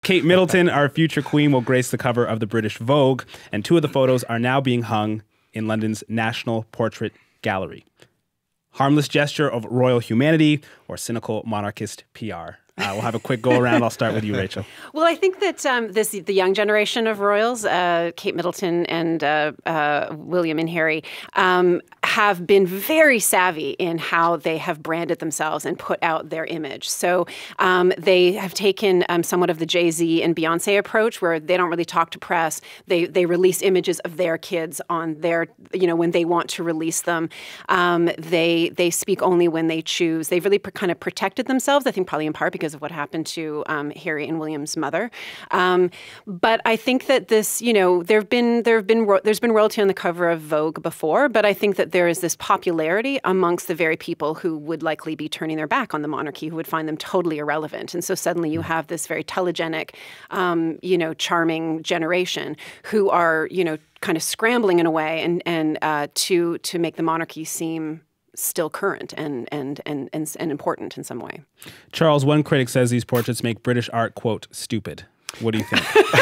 Kate Middleton, our future queen, will grace the cover of the British Vogue, and 2 of the photos are now being hung in London's National Portrait Gallery. Harmless gesture of royal humanity or cynical monarchist PR? We'll have a quick go around. I'll start with you, Rachel. Well, I think that the young generation of royals, Kate Middleton and William and Harry, have been very savvy in how they have branded themselves and put out their image. So they have taken somewhat of the Jay-Z and Beyonce approach, where they don't really talk to press. They release images of their kids on their, when they want to release them. They speak only when they choose. They've really kind of protected themselves, I think probably in part because of what happened to Harry and William's mother. But I think that this, there's been royalty on the cover of Vogue before, but I think that there is this popularity amongst the very people who would likely be turning their back on the monarchy, who would find them totally irrelevant. And so suddenly you have this very telegenic, charming generation who are, kind of scrambling in a way and to make the monarchy seem still current and important in some way. Charles, one critic says these portraits make British art, quote, stupid. What do you think? That's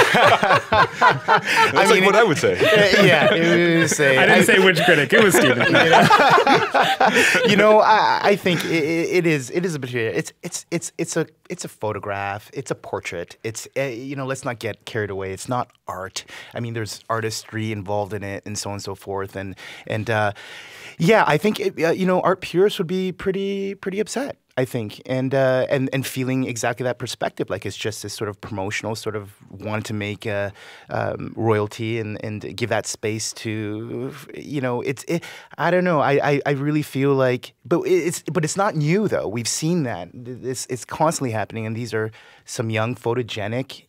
like what I would say. Yeah, it would say. I didn't say which critic. It was Stephen. I think it is a material. It's a photograph. It's a portrait. It's let's not get carried away. It's not art. I mean, there's artistry involved in it, and so on and so forth. And I think art purists would be pretty upset, I think, and feeling exactly that perspective, like it's just this sort of promotional, sort of wanted to make royalty and give that space to, I don't know. I really feel like, but it's not new though. We've seen that. It's constantly happening, and these are some young photogenic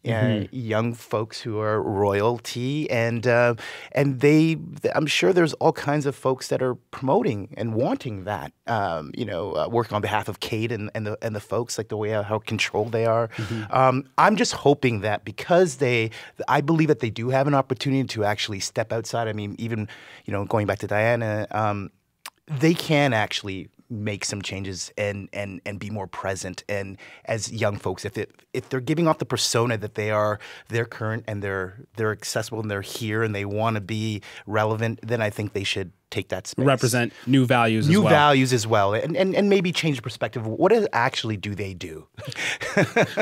young folks who are royalty, and I'm sure there's all kinds of folks that are promoting and wanting that, working on behalf of Kate and the folks, like the way how controlled they are. I'm just hoping that because I believe that they do have an opportunity to actually step outside. I mean, even going back to Diana, they can actually make some changes and be more present, and as young folks, if they're giving off the persona that they're current and they're accessible and they're here and they want to be relevant, then I think they should take that space. Represent new values as well. New values as well, and maybe change the perspective. What actually do they do?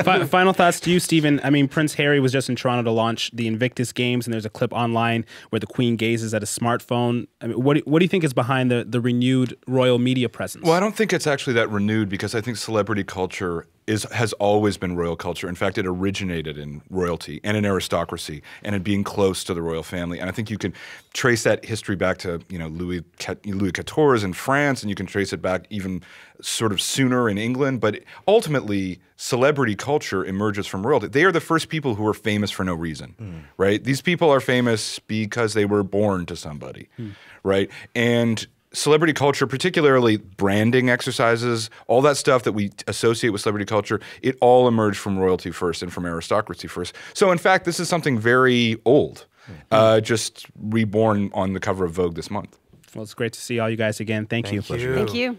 Final thoughts to you, Stephen. I mean, Prince Harry was just in Toronto to launch the Invictus Games, and there's a clip online where the Queen gazes at a smartphone. I mean, what do you think is behind the renewed royal media presence? Well, I don't think it's actually that renewed, because I think celebrity culture has always been royal culture. In fact, it originated in royalty and in aristocracy and in being close to the royal family. And I think you can trace that history back to Louis XIV in France, and you can trace it back even sort of sooner in England. But ultimately, celebrity culture emerges from royalty. They are the first people who are famous for no reason, right? These people are famous because they were born to somebody, right? And celebrity culture, particularly branding exercises, all that stuff that we associate with celebrity culture, it all emerged from royalty first and from aristocracy first. So in fact, this is something very old, just reborn on the cover of Vogue this month. Well, it's great to see all you guys again. Thank you. Thank you. Thank you.